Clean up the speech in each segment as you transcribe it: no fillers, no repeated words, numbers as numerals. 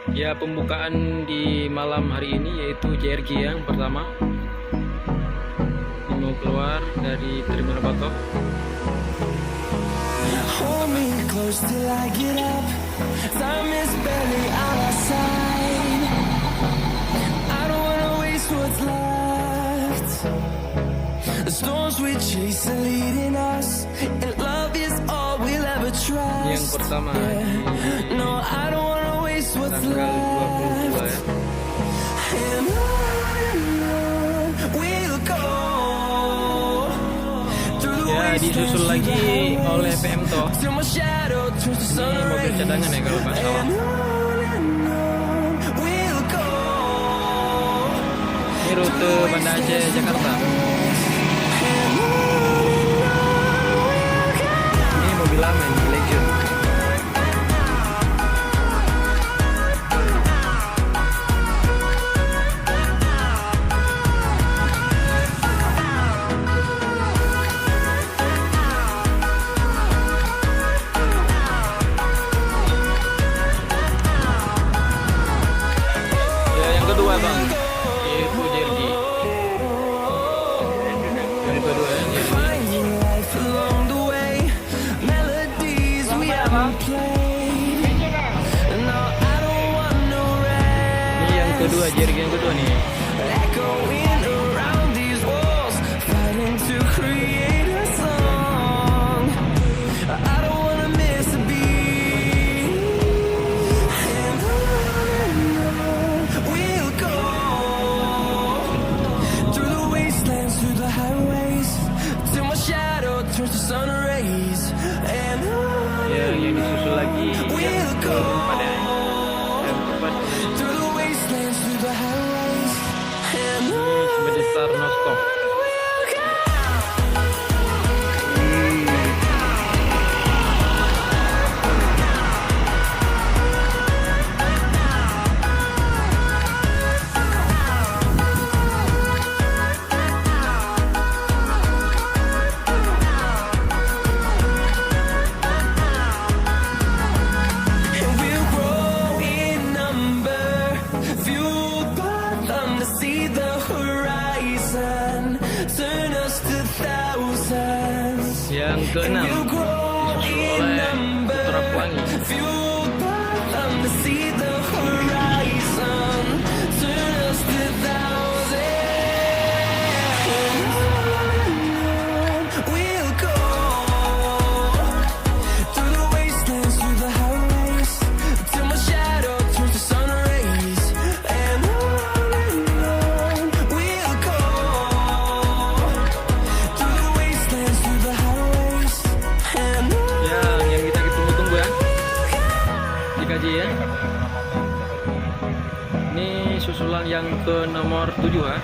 Ya, pembukaan di malam hari ini yaitu JRG yang pertama. Ini mau keluar dari Terminal Batok. Hold me close till I get up. Time is barely on our side. I don't wanna waste what's left. The storms we chase are leading us, and love is all we'll ever trust. Yang pertama No, I don't wanna waste what's tanggal 22 left. ya. And on we'll go. Ya, disusul lagi oleh PMTO. Till my shadow turns to sun Ini mobil cadangan ya kalau nggak salah. we'll go. Ini rute Banda Aceh Jakarta. Ini mobil lama ini, Legend. Ya, yang kedua bang, yaitu JRG. Yang kedua ya, JRG. Finding life along the way, melodies we haven't played. No, I don't want no rest. Ini yang kedua, JRG yang kedua nih. Echoing around these walls, fighting to create a song. I don't wanna miss a beat. And on we'll go. Through the wastelands, through the highways, till my shadow turns to sun rays. And on Ya, yang disusul lagi yang we'll go. keempat ya. Yang keempat Through the wastelands, through the highways. And on sebesar Nostok. we'll go. And we'll grow in number, fueled by them to see the horizon, turn us to thousands. Yang keenam We'll grow disusul in oleh number, Putra Pelangi. fueled by them to see the horizon, turn us to thousands. And on we'll go. Through the wastelands, through the highways, till my shadow turns to sun rays. And on we'll go. Through the wastelands, through the highways, and on. Yang kita tunggu-tunggu ya, dikaji ya. Ini susulan yang ke nomor 7 ya.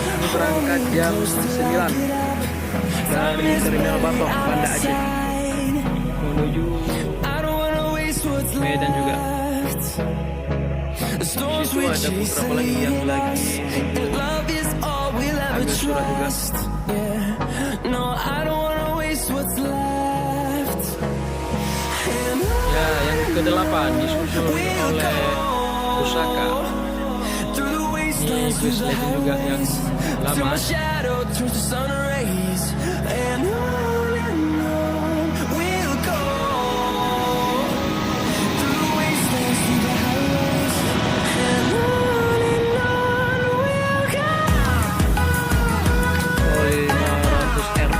Ini berangkat jam 9 dari Terminal Batok, Banda Aceh, menuju I don't wanna waste what's Medan juga. left. The storms Di we situ ada chase beberapa are lagi yang leading lagi us, and love is all we'll ever agak surat juga. trust. Yeah, no, I don't wanna waste what's left. And Ya, yang ke-8 disusul we'll oleh go Pusaka. through the Ini wastelands, through Chris the Legend juga yang highways, till lama. my shadow turns to sun rays. And on we'll go through the wastelands, through the highways, and on we'll go. Oleh 500R Pusaka.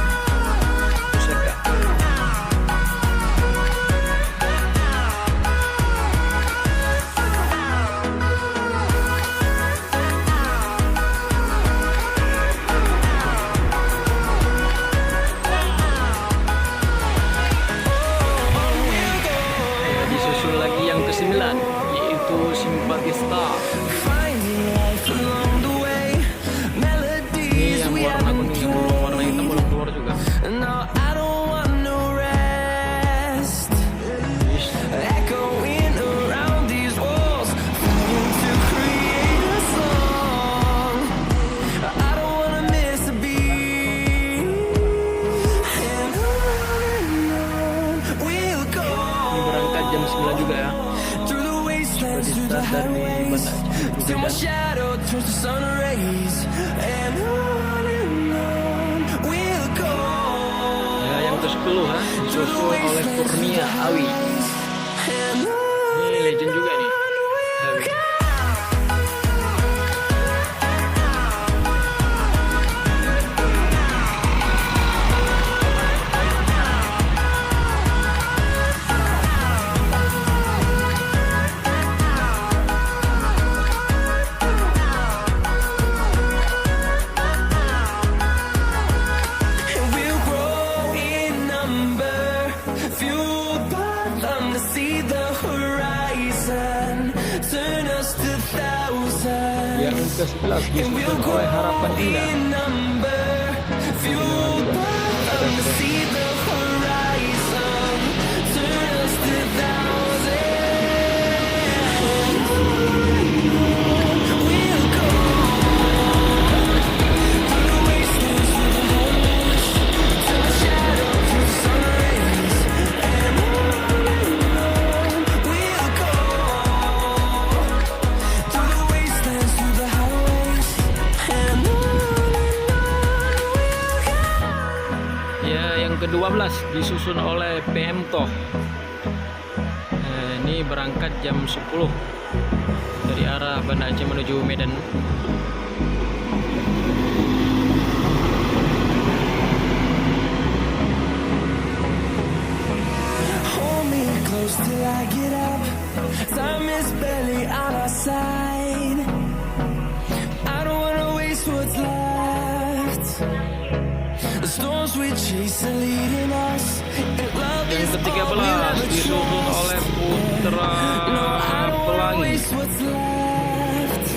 oleh Kurnia Awi. Ini legend juga nih, Awi. Yang ke-11 disusun oleh Harapan Indah. Yang ke-12 disusun oleh PM Toh. Ini berangkat jam 10 dari arah Banda Aceh menuju Medan. Hold me close till I get up. Time is barely on our side. I don't wanna waste what's left. The storms we chase are leading us. Yang ke-13 disusun oleh Putra Pelangi.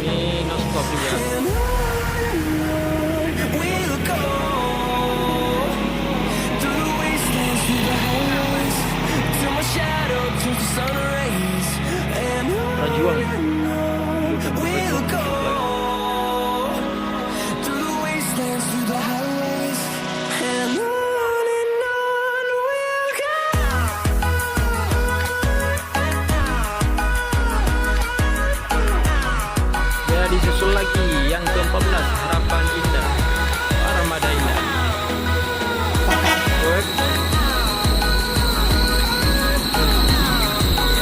Ini non-stop juga. Rajuang. Disusul lagi yang ke-14 Harapan Indah, Armada Indah.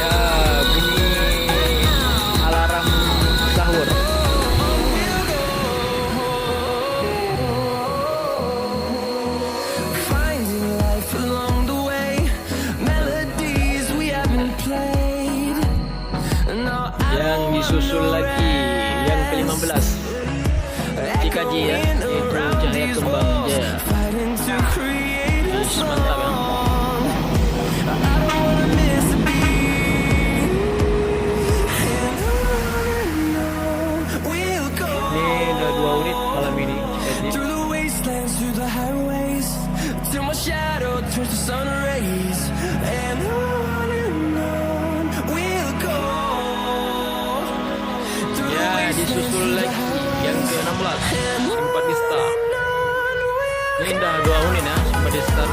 Ya, bunyi alarm sahur. Finding life along the way, melodies we haven't played. No, Yang disusul lagi yang ke-15 Cikaji ya, yaitu Cahaya Kembang Jaya. Mantap ya. Ini udah 2 unit malam ini Cikaji. Ya, disusul lagi yang ke-16 Simpatista. Ini udah 2 unit ya, Simpatista.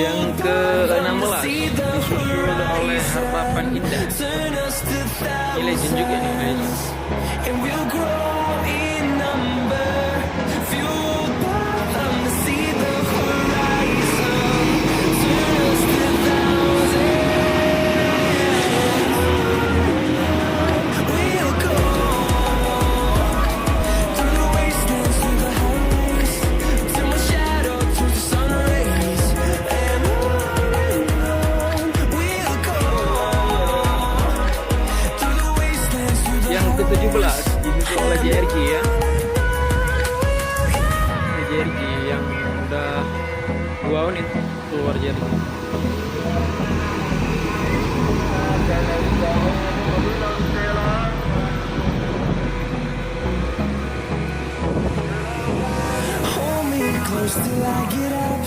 Yang ke-16 disusul oleh Harapan Indah. Ini legend juga nih, legend. Yang ke-17 disusul oleh JRG ya. Ini JRG yang udah 2 unit keluar JRG. Hold me close till I get up.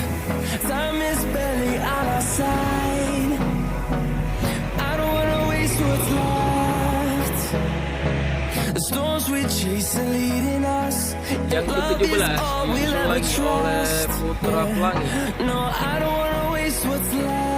Time is barely on our side. I don't wanna waste what's left. The storms we Yang ke-17 disusul lagi oleh Putra Pelangi. No, I don't wanna waste what's left.